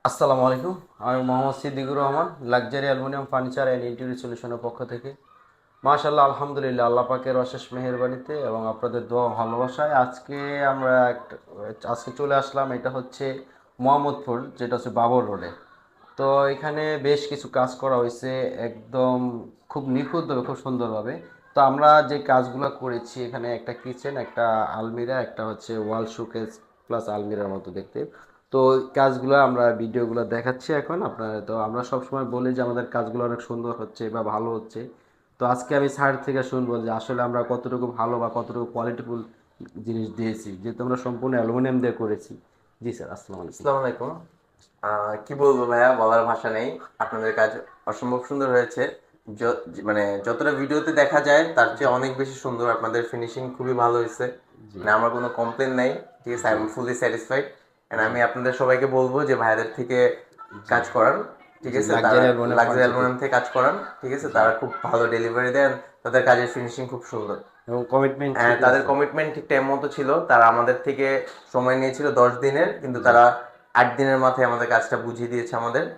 আসসালামু আলাইকুম। আমি Mohammad Siddiqur Rahman, luxury aluminium furniture and interior সলিউশনের পক্ষ থেকে। মাশাআল্লাহ, আলহামদুলিল্লাহ, আল্লাহ পাকের অশেষ মেহেরবানিতে এবং আপনাদের দোয়া ও ভালোবাসায় আজকে চলে আসলাম। এটা হচ্ছে মোহাম্মদপুর, যেটা হচ্ছে বাবর রোডে। তো এখানে বেশ কিছু কাজ করা হয়েছে, একদম খুব নিখুঁতভাবে, খুব সুন্দরভাবে। তো আমরা যে কাজগুলো করেছি, এখানে একটা কিচেন, একটা আলমিরা, একটা হচ্ছে ওয়াল শোকেস প্লাস আলমিরার মতো দেখতে। তো ওই কাজগুলো আমরা ভিডিওগুলো দেখাচ্ছি এখন আপনার। তো আমরা সবসময় বলি যে আমাদের কাজগুলো অনেক সুন্দর হচ্ছে বা ভালো হচ্ছে। তো আজকে আমি স্যার থেকে শুনবো যে আসলে আমরা কতটুকু ভালো বা কতটুকু কোয়ালিটিফুল জিনিস দিয়েছি, যেহেতু আমরা সম্পূর্ণ অ্যালুমিনিয়াম দিয়ে করেছি। জি স্যার, আসসালামু আলাইকুম। আসসালামু আলাইকুম। কি বলবো ভাইয়া, বলার ভাষা নেই। আপনাদের কাজ অসম্ভব সুন্দর হয়েছে। মানে যতটা ভিডিওতে দেখা যায় তার চেয়ে অনেক বেশি সুন্দর। আপনাদের ফিনিশিং খুবই ভালো হয়েছে। জি মানে আমার কোনো কমপ্লেন নাই। ঠিক আছে, আই জি এম ফুলি স্যাটিসফাইড। এন্ড জি আমি আপনাদের সবাইকে বলবো যে ভাইয়াদের থেকে জি কাজ করান। ঠিক জি আছে, তারা luxury aluminium luxury furniture. Aluminium থেকে কাজ করান। ঠিক আছে, জি, তারা খুব ভালো ডেলিভারি দেন। তাদের কাজের ফিনিশিং খুব সুন্দর। এবং কমিটমেন্ট হ্যাঁ, ঠিকই তাদের আছে। কমিটমেন্ট ঠিক টাইম মতো ছিল। তারা আমাদের থেকে সময় নিয়েছিল 10 দিনের, কিন্তু জি তারা 8 দিনের মাথায় আমাদের কাজটা বুঝিয়ে দিয়েছে আমাদের। জি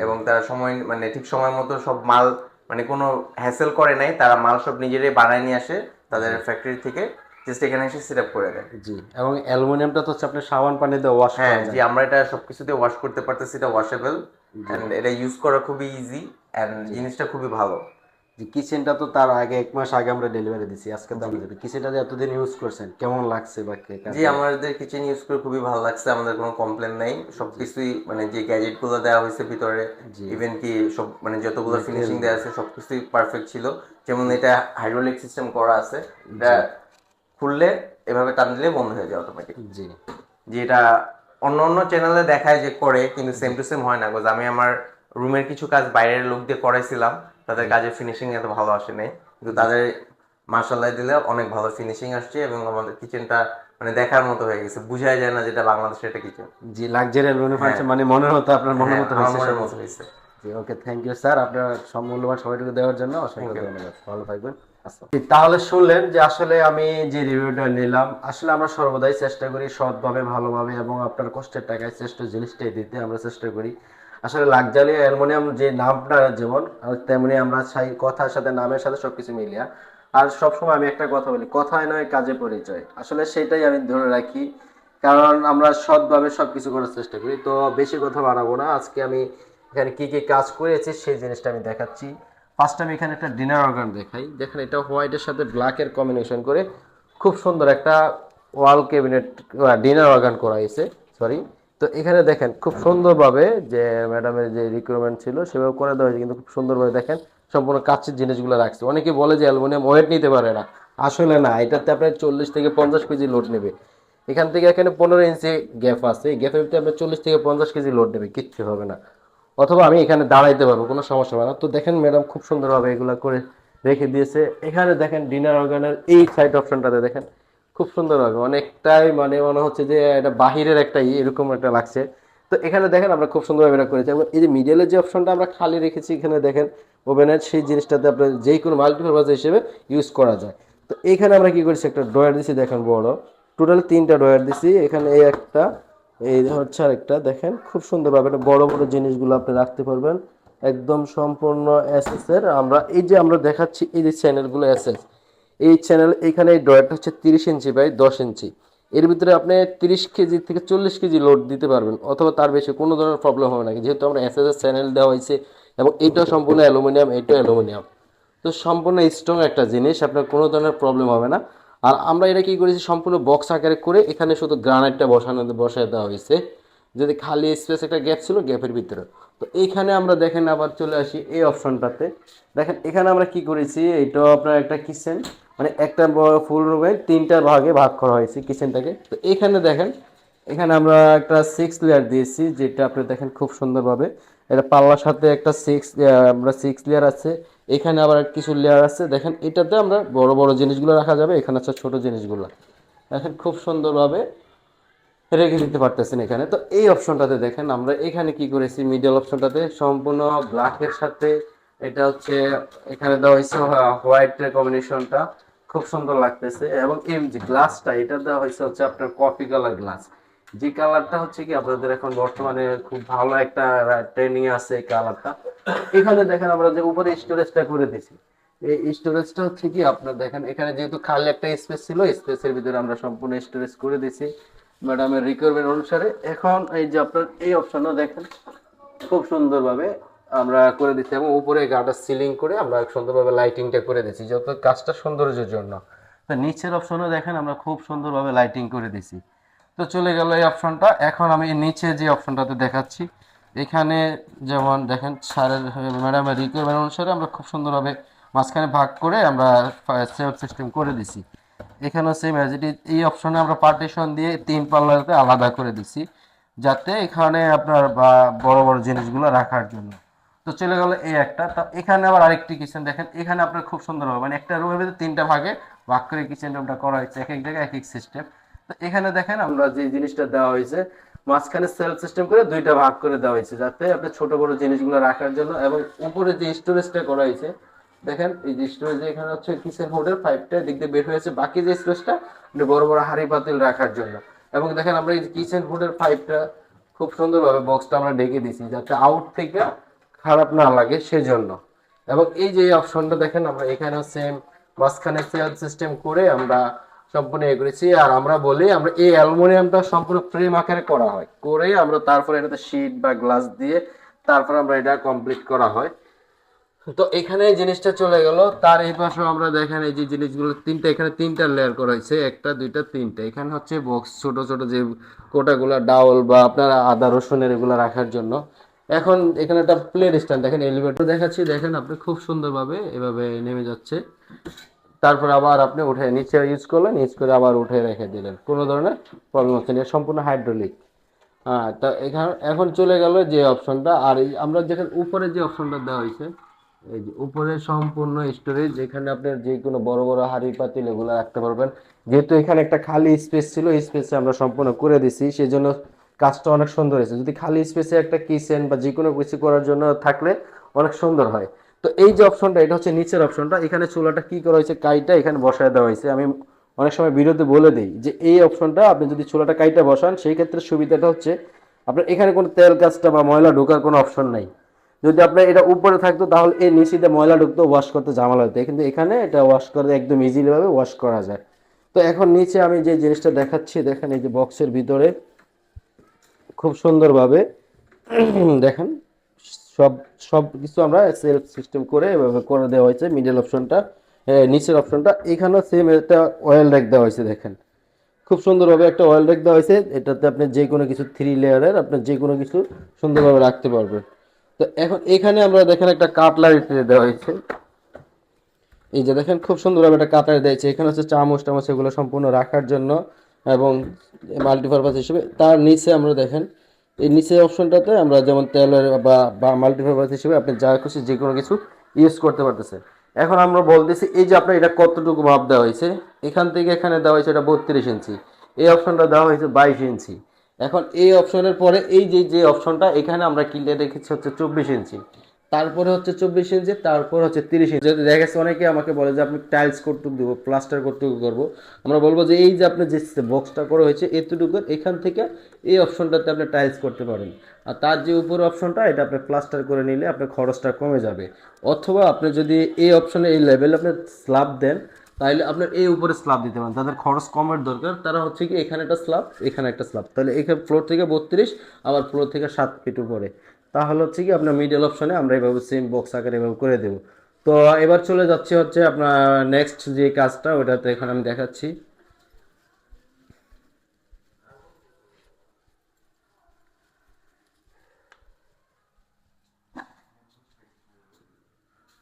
এবং তারা সময় মানে ঠিক সময় মতো সব মাল, মানে কোনো হ্যাসেল করে নাই। তারা মাল সব নিজেরাই বানায় নিয়ে আসে তাদের জি ফ্যাক্টরি থেকে, জাস্ট এখানে এসে সেট আপ করে দেয়। জি এবং অ্যালুমিনিয়ামটা তো হচ্ছে আপনার সাবান পানি দিয়ে ওয়াশ হ্যাঁ করা জি, যায়। আমরা এটা সবকিছু দিয়ে ওয়াশ করতে পারতেছি। এটা ওয়াশেবল জি অ্যান্ড এটা ইউজ করা খুবই ইজি অ্যান্ড জি জিনিসটা খুবই ভালো। জি কিচেনটা তো তার আগে 1 মাস আগে আমরা ডেলিভারি দিছি, আজকে তো জি আমরা দিই। কিচেনটা যে এতদিন ইউজ করছেন, কেমন লাগছে বা কে জি, কাজে? আমাদের কিচেন ইউজ করে খুবই ভালো লাগছে। আমাদের কোনো কমপ্লেন নাই। জি সবকিছুই মানে যে গ্যাজেট গুলো দেওয়া হয়েছে ভিতরে, জি ইভেন কি সব মানে যতগুলো ফিনিশিং দেওয়া ম্যাটেরিয়ালসগুলো। আছে সবকিছুই পারফেক্ট ছিল। যেমন জি এটা হাইড্রোলিক সিস্টেম করা আছে। এটা জি খুললে এভাবে টান দিলে বন্ধ হয়ে যায় অটোমেটিক। জি যে এটা অন্য অন্য চ্যানেলে দেখায় যে করে, কিন্তু সেম জি টু সেম হয় না। বিকজ আমি আমার রুমের কিছু কাজ বাইরের লোক দিয়ে করাইছিলাম, তাদের জি কাজের ফিনিশিং এত ভালো আসে নাই। কিন্তু জি তাদের মার্শাল্লাহ দিলে অনেক ভালো ফিনিশিং আসছে এবং আমাদের কিচেনটা মানে দেখার মতো হয়ে গেছে। বুঝাই যায় না যেটা বাংলাদেশের একটা কিচেন। জি লাক্সারি অ্যালুমিনিয়াম হ্যাঁ, ফার্নিচার মানে মনের মতো, আপনার মনের হ্যাঁ, মতো আমার হয়েছে মনের মতো সবকিছু। হয়েছে। জি, ওকে, থ্যাংক ইউ স্যার, আপনার সব মূল্যবান সময়টুকু দেওয়ার জন্য থ্যাংক অসংখ্য ইউ। ধন্যবাদ। ভালো থাকবেন। জি, তাহলে শুনলেন যে আসলে আমি যে রিভিউটা নিলাম, আসলে আমরা সর্বদাই চেষ্টা করি সৎভাবে, ভালোভাবে এবং আপনার কষ্টের টাকায় শ্রেষ্ঠ জিনিসটাই দিতে আমরা চেষ্টা করি। আসলে লাক্সারি অ্যালুমিনিয়াম যে নামটা যেমন, তেমনি আমরা চাই কথার সাথে নামের সাথে সবকিছু মিলিয়া। আর সবসময় আমি একটা কথা বলি, কথায় নয় কাজে পরিচয়, আসলে সেটাই আমি ধরে রাখি। কারণ আমরা সৎভাবে সবকিছু করার চেষ্টা করি। তো বেশি কথা বাড়াবো না, আজকে আমি এখানে কি কি কাজ করেছি সেই জিনিসটা আমি দেখাচ্ছি। ফার্স্ট আমি এখানে একটা ডিনার অর্গান দেখাই। দেখেন, এটা হোয়াইটের সাথে ব্ল্যাকের কম্বিনেশন করে খুব সুন্দর একটা ওয়াল ক্যাবিনেট ডিনার অর্গান করা হয়েছে। সরি। তো এখানে দেখেন খুব সুন্দরভাবে, যে ম্যাডামের যে রিকোয়ারমেন্ট ছিল সেভাবে করে দেওয়া হয়েছে, কিন্তু খুব সুন্দরভাবে দেখেন সম্পূর্ণ কাচের জিনিসগুলো রাখছে। অনেকে বলে যে অ্যালুমিনিয়াম ওয়েট নিতে পারে না, আসলে না, এটাতে আপনার 40 থেকে 50 কেজি লোড নেবে। এখান থেকে এখানে 15 ইঞ্চি গ্যাপ আছে, এই গ্যাপের ভিতরে আপনার 40 থেকে 50 কেজি লোড নেবে, কিচ্ছু হবে না। অথবা আমি এখানে দাঁড়াইতে পারবো, কোনো সমস্যা হবে না। তো দেখেন ম্যাডাম খুব সুন্দরভাবে এগুলো করে রেখে দিয়েছে। এখানে দেখেন ডিনার অর্গানের এই সাইড অপশনটাতে দেখেন খুব সুন্দরভাবে, অনেকটাই মানে মনে হচ্ছে যে এটা বাহিরের একটা এরকম একটা লাগছে। তো এখানে দেখেন আমরা খুব সুন্দরভাবে এটা করেছি, এবং এই যে মিডিয়ালের যে অপশনটা আমরা খালি রেখেছি, এখানে দেখেন ওভেনের সেই জিনিসটাতে আপনার যে কোনো মাল্টিপারপাস হিসেবে ইউজ করা যায়। তো এইখানে আমরা কি করেছি, একটা ড্রয়ার দিছি দেখেন বড়, টোটাল 3টা ড্রয়ার দিছি। এখানে এই একটা, এই হচ্ছে আরেকটা, দেখেন খুব সুন্দরভাবে এটা বড় বড় জিনিসগুলো আপনি রাখতে পারবেন। একদম সম্পূর্ণ এসএস এর। আমরা এই যে আমরা দেখাচ্ছি এই যে চ্যানেলগুলো এসএস, এই চ্যানেল এখানে এই ড্রয়ারটা হচ্ছে 30 ইঞ্চি বাই 10 ইঞ্চি। এর ভিতরে আপনি 30 কেজি থেকে 40 কেজি লোড দিতে পারবেন, অথবা তার বেশি, কোনো ধরনের প্রবলেম হবে না, যেহেতু আমরা এসএস এর চ্যানেল দেওয়া হয়েছে। এবং এইটাও সম্পূর্ণ অ্যালুমিনিয়াম, এইটাও অ্যালুমিনিয়াম। তো সম্পূর্ণ স্ট্রং একটা জিনিস, আপনার কোনো ধরনের প্রবলেম হবে না। আর আমরা এটা কি করেছি, সম্পূর্ণ বক্স আকারে করে এখানে শুধু গ্রানাইটটা বসায় দেওয়া হয়েছে, যদি খালি স্পেস একটা গ্যাপ ছিল গ্যাপের ভিতরে। তো এইখানে আমরা দেখেন আবার চলে আসি এই অপশনটাতে। দেখেন এখানে আমরা কি করেছি, এইটাও আপনার একটা কিচেন, মানে একটা ফুল রুমে 3টা ভাগে ভাগ করা হয়েছে কিচেনটাকে। তো এখানে দেখেন, এখানে আমরা একটা 6 লেয়ার দিয়েছি, যেটা আপনি দেখেন খুব সুন্দরভাবে এটা পাল্লার সাথে একটা আমরা 6 লেয়ার আছে। এখানে আবার কিছু লেয়ার আছে, দেখেন এটাতে আমরা বড় বড় জিনিসগুলো রাখা যাবে, এখানে হচ্ছে ছোট জিনিসগুলো। দেখেন খুব সুন্দরভাবে রেখে দিতে পারতেছেন এখানে। তো এই অপশনটাতে দেখেন আমরা এখানে কি করেছি, মিডল অপশনটাতে সম্পূর্ণ ব্ল্যাকের সাথে এটা হচ্ছে এখানে দেওয়া হয়েছে হোয়াইটের কম্বিনেশনটা, খুব সুন্দর লাগতেছে। এবং এই যে গ্লাসটা, এটা দেওয়া হয়েছে হচ্ছে আপনার কফি কালার গ্লাস, যে কালারটা হচ্ছে কি আপনাদের এখন বর্তমানে খুব ভালো একটা ট্রেন্ডিং আছে এই কালারটা। এখানে দেখেন আমরা যে উপরে স্টোরেজটা করে দিছি, এই স্টোরেজটা হচ্ছে কি আপনার দেখেন এখানে যেহেতু খালি একটা স্পেস ছিল, স্পেসের ভিতরে আমরা সম্পূর্ণ স্টোরেজ করে দিছি ম্যাডামের রিকোয়ারমেন্ট অনুসারে। এখন এই যে আপনার এই অপশনটা দেখেন খুব সুন্দরভাবে আমরা করে দিচ্ছি এবং উপরে গাটা সিলিং করে আমরা সুন্দরভাবে লাইটিংটা করে দিচ্ছি যত কাজটা সৌন্দর্যের জন্য। তো নিচের অপশনে দেখেন আমরা খুব সুন্দরভাবে লাইটিং করে দিছি। তো চলে গেল এই অপশনটা। এখন আমি নিচে যে অপশনটাতে দেখাচ্ছি, এখানে যেমন দেখেন স্যারের ম্যাডামের রিকোয়ারমেন্ট অনুসারে আমরা খুব সুন্দরভাবে মাঝখানে ভাগ করে আমরা সেলফ সিস্টেম করে দিছি। এখানেও সেম অ্যাজ ইট ইজ, এই অপশনে আমরা পার্টিশন দিয়ে 3 পাল্লাতে আলাদা করে দিছি যাতে এখানে আপনার বা বড় বড় জিনিসগুলো রাখার জন্য। তো চলে গেল এই একটা। তা এখানে আবার আরেকটি কিচেন দেখেন, এখানে আপনার খুব সুন্দর হবে, মানে একটা রুমের ভিতরে 3টা ভাগে ভাগ করে কিচেন রুমটা করা হয়েছে, এক এক জায়গায় এক এক সিস্টেম। তো এখানে দেখেন আমরা যে জিনিসটা দেওয়া হয়েছে মাঝখানে সেলফ সিস্টেম করে 2টা ভাগ করে দেওয়া হয়েছে যাতে আপনি ছোট বড় জিনিসগুলো রাখার জন্য। এবং উপরে যে স্টোরেজটা করা হয়েছে দেখেন, এই যে স্টোরেজ এখানে হচ্ছে কিচেন হোল্ডার 5টা দিক দিয়ে বের হয়েছে, বাকি যে স্পেসটা বড় বড় হাঁড়ি পাতিল রাখার জন্য। এবং দেখেন আমরা এই কিচেন হোল্ডার 5টা খুব সুন্দরভাবে বক্সটা আমরা ঢেকে দিছি যাতে আউট থেকে খারাপ না লাগে সেজন্য। এবং এই যে অপশনটা দেখেন আমরা এখানেও সেম মাঝখানে সেলফ সিস্টেম করে আমরা সম্পূর্ণ ইয়ে করেছি। আর আমরা বলি আমরা এই অ্যালুমিনিয়ামটা সম্পূর্ণ ফ্রেম আকারে করা হয়, করে আমরা তারপরে এটাতে শীট বা গ্লাস দিয়ে তারপর আমরা এটা কমপ্লিট করা হয়। তো এখানে এই জিনিসটা চলে গেল। তার এই পাশে আমরা দেখেন এই যে জিনিসগুলো 3টা, এখানে 3টা লেয়ার করা হয়েছে, একটা দুইটা তিনটা। এখানে হচ্ছে বক্স ছোট ছোট যে কোটাগুলা ডাউল বা আপনার আদা রসুনের এগুলো রাখার জন্য। এখন এখানে একটা প্লেট স্ট্যান্ড দেখেন, এলিভেটর দেখাচ্ছি দেখেন আপনি খুব সুন্দরভাবে এভাবে নেমে যাচ্ছে। তারপর আবার আপনি উঠে নিচে ইউজ করলেন, ইউজ করে আবার উঠে রেখে দিলেন, কোনো ধরনের প্রবলেম হচ্ছে না, সম্পূর্ণ হাইড্রোলিক। হ্যাঁ, তা এখানে এখন চলে গেল যে অপশনটা। আর এই আমরা যেখানে উপরে যে অপশনটা দেওয়া হয়েছে, এই যে উপরে সম্পূর্ণ স্টোরেজ, এখানে আপনার যে কোনো বড় বড় হাঁড়ি পাতিল এগুলো রাখতে পারবেন। যেহেতু এখানে একটা খালি স্পেস ছিল, এই স্পেসে আমরা সম্পূর্ণ করে দিছি, সেই জন্য কাজটা অনেক সুন্দর হয়েছে। যদি খালি স্পেসে একটা কিচেন বা যে কোনো কিছু করার জন্য থাকলে অনেক সুন্দর হয়। তো এই যে অপশনটা, এটা হচ্ছে নিচের অপশনটা। এখানে চুলাটা কি করা হয়েছে, কাইটা এখানে বসায় দেওয়া হয়েছে। আমি অনেক সময় ভিডিওতে বলে দিই যে এই অপশনটা আপনি যদি চুলাটা কাইটা বসান সেই ক্ষেত্রে সুবিধাটা হচ্ছে আপনার এখানে কোনো তেল কাজটা বা ময়লা ঢোকার কোনো অপশন নাই। যদি আপনার এটা উপরে থাকতো তাহলে এই নিচে ময়লা ঢুকতো, ওয়াশ করতে ঝামেলা হতো, কিন্তু এখানে এটা ওয়াশ করে একদম ইজিলি ভাবে ওয়াশ করা যায়। তো এখন নিচে আমি যে জিনিসটা দেখাচ্ছি দেখেন, এই যে বক্সের ভিতরে খুব সুন্দরভাবে দেখেন সব সব কিছু আমরা সেলফ সিস্টেম করে এভাবে করে দেওয়া হয়েছে। মিডল অপশনটা, নিচের অপশনটা, এখানেও সেম একটা অয়েল র্যাক দেওয়া হয়েছে দেখেন, খুব সুন্দরভাবে একটা অয়েল র্যাক দেওয়া হয়েছে। এটাতে আপনি যে কোনো কিছু 3 লেয়ারের আপনি যে কোনো কিছু সুন্দরভাবে রাখতে পারবেন। তো এখন এখানে আমরা দেখেন একটা কাটলারি ট্রে দেওয়া হয়েছে, এই যে দেখেন খুব সুন্দরভাবে একটা কাটলারি দিয়েছে। এখানে হচ্ছে চামচ টামচ এগুলো সম্পূর্ণ রাখার জন্য এবং মাল্টিপারপাস হিসেবে। তার নিচে আমরা দেখেন এই নিচের অপশনটাতে আমরা যেমন তেলের বা মাল্টিপারপাস হিসেবে আপনি যা খুশি যে কোনো কিছু ইউজ করতে পারতেছেন। এখন আমরা বলতেছি এই যে আপনার এটা কতটুকু মাপ দেওয়া হয়েছে, এখান থেকে এখানে দেওয়া হয়েছে এটা 32 ইঞ্চি, এই অপশনটা দেওয়া হয়েছে 22 ইঞ্চি। এখন এই অপশনের পরে এই যে যে অপশনটা এখানে আমরা কিনলে রেখেছি হচ্ছে 24 ইঞ্চি, তারপরে হচ্ছে 24 ইঞ্চি, তারপর হচ্ছে 30 ইঞ্চি। যদি দেখা গেছে অনেকে আমাকে বলে যে আপনি টাইলস করতে দেবো, প্লাস্টার করতে করবো, আমরা বলবো যে এই যে আপনি যে বক্সটা করা হয়েছে এতটুকু এখান থেকে এই অপশনটাতে আপনি টাইলস করতে পারেন। আর তার যে উপর অপশনটা এটা আপনি প্লাস্টার করে নিলে আপনার খরচটা কমে যাবে। অথবা আপনি যদি এই অপশনে এই লেভেল আপনি স্ল্যাব দেন তাহলে আপনার এই উপরে স্ল্যাব দিতে পারেন। তাদের খরচ কমের দরকার, তারা হচ্ছে কি এখানে একটা স্ল্যাব এখানে একটা স্ল্যাব, তাহলে এখানে ফ্লোর থেকে 32 আবার ফ্লোর থেকে 7 ফিট উপরে, তাহলে হচ্ছে কি আপনার মিডল অপশনে আমরা এভাবে সেম বক্স আকারে এভাবে করে দেবো। তো এবার চলে যাচ্ছে হচ্ছে আপনার নেক্সট যে কাজটা, ওটাতে এখানে আমি দেখাচ্ছি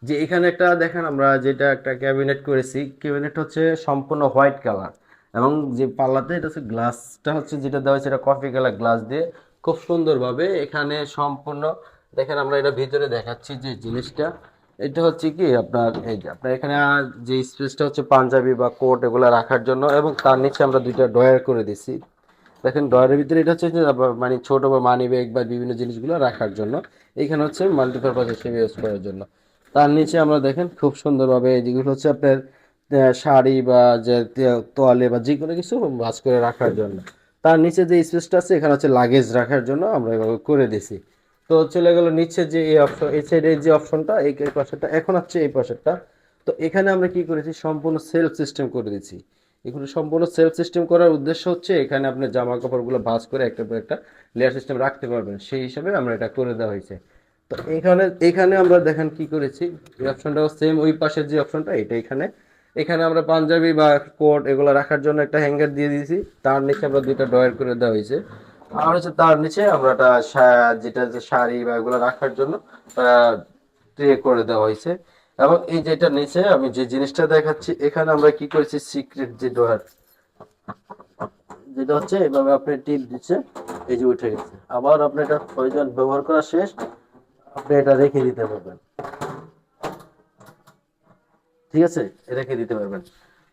যে এখানে একটা দেখেন আমরা যেটা একটা ক্যাবিনেট করেছি, ক্যাবিনেট হচ্ছে সম্পূর্ণ হোয়াইট কালার এবং যে পাল্লাতে এটা হচ্ছে গ্লাসটা হচ্ছে যেটা দেওয়া হয়েছে এটা কফি কালার গ্লাস দিয়ে খুব সুন্দরভাবে এখানে সম্পূর্ণ দেখেন। আমরা এটা ভিতরে দেখাচ্ছি যে জিনিসটা, এটা হচ্ছে কি আপনার এই যে আপনার এখানে যে স্পেসটা হচ্ছে পাঞ্জাবি বা কোট এগুলো রাখার জন্য, এবং তার নিচে আমরা 2টা ড্রয়ার করে দিছি দেখেন। ড্রয়ারের ভিতরে এটা হচ্ছে যে মানে ছোট বা মানি ব্যাগ বা বিভিন্ন জিনিসগুলো রাখার জন্য, এখানে হচ্ছে মাল্টিপারপাস হিসেবে ইউজ করার জন্য। তার নিচে আমরা দেখেন খুব সুন্দরভাবে যেগুলো হচ্ছে আপনার শাড়ি বা যে তোয়ালে বা যে কোনো কিছু ভাঁজ করে রাখার জন্য। তার নিচে যে স্পেসটা আছে এখানে হচ্ছে লাগেজ রাখার জন্য আমরা এভাবে করে দিছি। তো চলে গেল নিচে যে এই অপশন, এই সাইডে যে অপশনটা, এই পাশেরটা, এখন হচ্ছে এই পাশেরটা। তো এখানে আমরা কি করেছি, সম্পূর্ণ সেলফ সিস্টেম করে দিচ্ছি। এগুলো সম্পূর্ণ সেলফ সিস্টেম করার উদ্দেশ্য হচ্ছে এখানে আপনি জামা কাপড়গুলো ভাঁজ করে একটা পর একটা লেয়ার সিস্টেম রাখতে পারবেন, সেই হিসাবে আমরা এটা করে দেওয়া হয়েছে। তো এখানে এখানে আমরা দেখেন কি করেছি, এই অপশনটাও সেম, ওই পাশের যে অপশনটা এটা এখানে, এখানে আমরা পাঞ্জাবি বা কোট এগুলো রাখার জন্য একটা হ্যাঙ্গার দিয়ে দিয়েছি। তার নিচে আমরা দুইটা ড্রয়ার করে দেওয়া হয়েছে। আর হচ্ছে তার নিচে আমরা একটা যেটা যে শাড়ি বা এগুলো রাখার জন্য ট্রে করে দেওয়া হয়েছে। এবং এই যেটা নিচে আমি যে জিনিসটা দেখাচ্ছি, এখানে আমরা কি করেছি, সিক্রেট যে ড্রয়ার, যেটা হচ্ছে এভাবে আপনি টিপ দিচ্ছে, এই যে উঠে গেছে। আবার আপনি এটা প্রয়োজন ব্যবহার করা শেষ, আপনি এটা রেখে দিতে পারবেন। ঠিক আছে, রেখে দিতে পারবেন।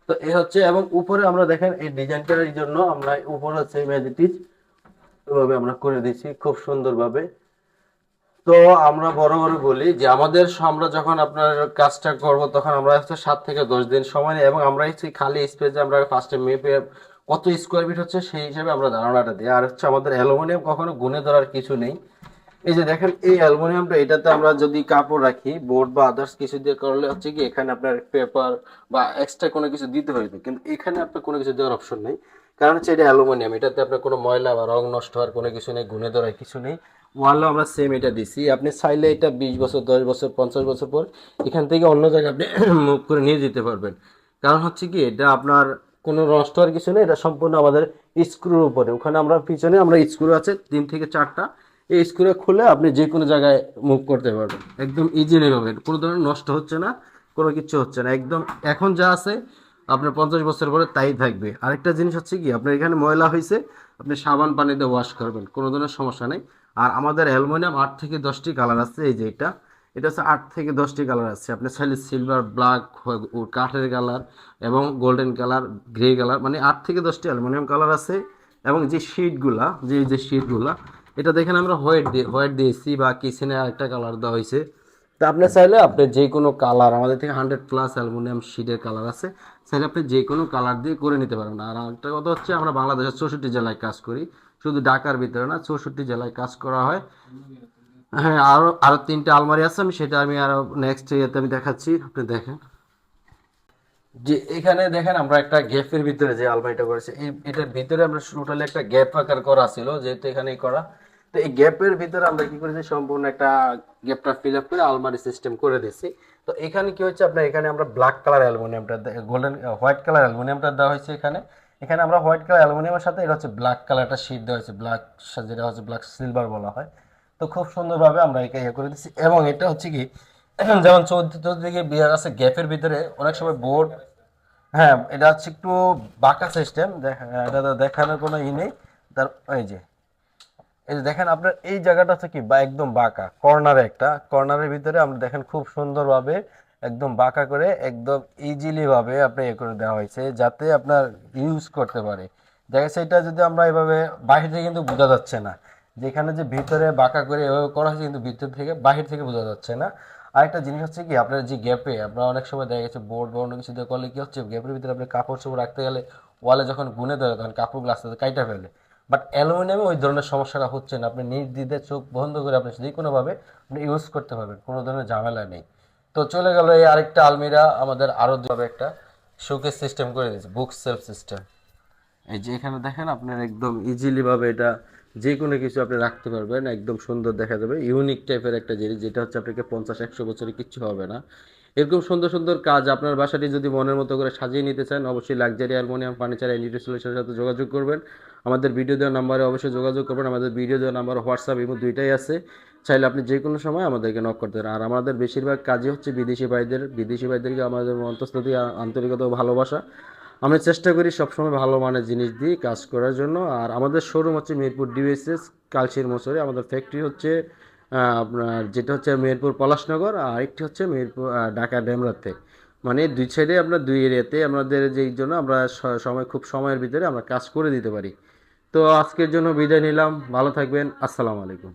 তো এই হচ্ছে, এবং উপরে আমরা দেখেন এই ডিজাইনটার জন্য আমরা উপরে হচ্ছে ম্যাজিটিস এভাবে আমরা করে দিচ্ছি খুব সুন্দরভাবে। তো আমরা বড় বড় বলি যে আমাদের আমরা যখন আপনার কাজটা করব তখন আমরা হচ্ছে 7 থেকে 10 দিন সময় নিই, এবং আমরা হচ্ছে খালি স্পেসে আমরা ফার্স্টে মেপে কত স্কোয়ার ফিট হচ্ছে সেই হিসাবে আমরা ধারণাটা দিই। আর হচ্ছে আমাদের অ্যালুমিনিয়াম কখনো গুণে ধরার কিছু নেই। এই যে দেখেন এই অ্যালুমিনিয়ামটা, এটাতে আমরা যদি কাপড় রাখি, বোর্ড বা আদার্স কিছু দিয়ে করলে হচ্ছে কি এখানে আপনার পেপার বা এক্সট্রা কোনো কিছু দিতে হইবে, কিন্তু এখানে আপনার কোনো কিছু দেওয়ার অপশন নেই। কারণ হচ্ছে এটা অ্যালুমিনিয়াম, এটাতে আপনার কোনো ময়লা বা রং নষ্ট হওয়ার কোনো কিছু নেই, গুণে ধরার কিছু নেই। ওয়ালও আমরা সেম এটা দিছি, আপনি চাইলে এটা 20 বছর, 10 বছর, 50 বছর পর এখান থেকে অন্য জায়গায় আপনি মুভ করে নিয়ে যেতে পারবেন। কারণ হচ্ছে কি এটা আপনার কোনো নষ্ট হওয়ার কিছু নেই, এটা সম্পূর্ণ আমাদের স্ক্রুর উপরে। ওখানে আমরা পিছনে আমরা স্ক্রু আছে 3 থেকে 4টা, এই স্ক্রু খুলে আপনি যে কোনো জায়গায় মুভ করতে পারবেন একদম ইজিলি ভাবে, কোনো ধরনের নষ্ট হচ্ছে না, কোনো কিছু হচ্ছে না একদম। এখন যা আছে আপনার 50 বছর পরে তাই থাকবে। আরেকটা জিনিস হচ্ছে কি, আপনার এখানে ময়লা হয়েছে, আপনি সাবান পানিতে ওয়াশ করবেন, কোনো ধরনের সমস্যা নেই। আর আমাদের অ্যালুমিনিয়াম 8 থেকে 10টি কালার আছে, এই যে এটা হচ্ছে 8 থেকে 10টি কালার আছে। আপনি চাইলে সিলভার, ব্ল্যাক, কাঠের কালার এবং গোল্ডেন কালার, গ্রে কালার, মানে 8 থেকে 10টি অ্যালুমিনিয়াম কালার আছে। এবং যে শিটগুলা, যে শিটগুলা, এটা দেখেন আমরা হোয়াইট দিয়েছি, বা কিচেনে আরেকটা কালার দেওয়া হয়েছে। তা আপনি চাইলে আপনি যে কোনো কালার, আমাদের থেকে 100+ অ্যালুমিনিয়াম শিটের কালার আছে, চাইলে আপনি যে কোনো কালার দিয়ে করে নিতে পারবেন। আর একটা কথা হচ্ছে আমরা বাংলাদেশের 64 জেলায় কাজ করি, শুধু ঢাকার ভিতরে না, 64 জেলায় কাজ করা হয়। হ্যাঁ, আরো আরো 3টে আলমারি আছে, আমি সেটা আমি আরো নেক্সট ইয়েতে আমি দেখাচ্ছি, আপনি দেখেন। যে এখানে দেখেন আমরা একটা গ্যাপের ভিতরে যে আলমারিটা করেছি, এটার ভিতরে আমরা টোটালি একটা গ্যাপ আকার করা ছিল, যেহেতু এখানেই করা। তো এই গ্যাপের ভিতরে আমরা কি করেছি, সম্পূর্ণ একটা গ্যাপটা ফিল আপ করে আলমারি সিস্টেম করে দিয়েছি। তো এখানে কি হচ্ছে, আপনার এখানে আমরা ব্ল্যাক কালার অ্যালুমিনিয়ামটা, গোল্ডেন হোয়াইট কালার অ্যালুমিনিয়ামটা দেওয়া হয়েছে এখানে। এখানে আমরা হোয়াইট কালার অ্যালুমিনিয়ামের সাথে এটা হচ্ছে ব্ল্যাক কালারটা শীট দেওয়া হয়েছে, ব্ল্যাক, যেটা হচ্ছে ব্ল্যাক সিলভার বলা হয়। তো খুব সুন্দরভাবে আমরা এটা ইয়ে করে দিচ্ছি। এবং এটা হচ্ছে কি, যেমন চৌদিকে বিয়ার আছে গ্যাপের ভিতরে অনেক সময় বোর্ড, হ্যাঁ এটা হচ্ছে একটু বাঁকা সিস্টেম, এটা তো দেখানোর কোনো ই নেই। তার এই যে, এই যে দেখেন আপনার এই জায়গাটা হচ্ছে কি বা একদম বাঁকা, কর্নারে একটা কর্নারের ভিতরে আমরা দেখেন খুব সুন্দরভাবে একদম বাঁকা করে একদম ইজিলি ভাবে আপনি এ করে দেওয়া হয়েছে, যাতে আপনার ইউজ করতে পারে। দেখা যাচ্ছে এটা যদি আমরা এভাবে বাইরে থেকে কিন্তু বোঝা যাচ্ছে না, যেখানে যে ভিতরে বাঁকা করে এভাবে করা হয়েছে, কিন্তু ভিতর থেকে বাহির থেকে বোঝা যাচ্ছে না। আরেকটা জিনিস হচ্ছে কি, আপনার যে গ্যাপে আপনার অনেক সময় দেখা গেছে বোর্ড বা অন্য কিছু দিয়ে করলে কি হচ্ছে, গ্যাপের ভিতরে আপনি কাপড় চোপড় রাখতে গেলে ওয়ালে যখন গুনে ধরে তখন কাপড়গুলো আস্তে আস্তে কাইটা ফেলে। বাট অ্যালুমিনিয়ামে ওই ধরনের সমস্যাটা হচ্ছে না, আপনি নির্দ্বিধায় চোখ বন্ধ করে আপনি যে কোনোভাবে আপনি ইউজ করতে পারবেন, কোনো ধরনের ঝামেলা নেই। তো চলে গেল এই আরেকটা আলমিরা, আমাদের আরও দুভাবে একটা শোকেস সিস্টেম করে দিয়েছে, বুক সেলফ সিস্টেম। এই যে এখানে দেখেন আপনার একদম ইজিলি ভাবে এটা যে কোনো কিছু আপনি রাখতে পারবেন, একদম সুন্দর দেখা যাবে, ইউনিক টাইপের একটা জিনিস, যেটা হচ্ছে আপনাকে 50-100 বছরে কিচ্ছু হবে না। এরকম সুন্দর সুন্দর কাজ আপনার বাসাটি যদি মনের মতো করে সাজিয়ে নিতে চান, অবশ্যই লাক্সারি অ্যালুমিনিয়াম ফার্নিচার এন্ড সলিউশনের সাথে যোগাযোগ করবেন। আমাদের ভিডিও দেওয়ার নাম্বারে অবশ্যই যোগাযোগ করবেন। আমাদের ভিডিও দেওয়ার নাম্বার হোয়াটসঅ্যাপ ইমো দুইটাই আছে, চাইলে আপনি যে কোনো সময় আমাদেরকে নক করতে পারেন। আর আমাদের বেশিরভাগ কাজই হচ্ছে বিদেশি ভাইদেরকে আমাদের অন্তঃস্থ থেকে আন্তরিকতা ও ভালোবাসা, আমরা চেষ্টা করি সবসময় ভালো মানের জিনিস দিয়ে কাজ করার জন্য। আর আমাদের শোরুম হচ্ছে মিরপুর ডিওএসএস কালচির মোচরে, আমাদের ফ্যাক্টরি হচ্ছে আপনার যেটা হচ্ছে মিরপুর পলাশনগর, আর আরেকটি হচ্ছে মিরপুর ঢাকা ডেমরাতে। মানে দুই সাইডে আমরা দুই এরিয়াতে আমাদের, যেই জন্য আমরা সময় খুব সময়ের ভিতরে আমরা কাজ করে দিতে পারি। তো আজকের জন্য বিদায় নিলাম, ভালো থাকবেন, আসসালামু আলাইকুম।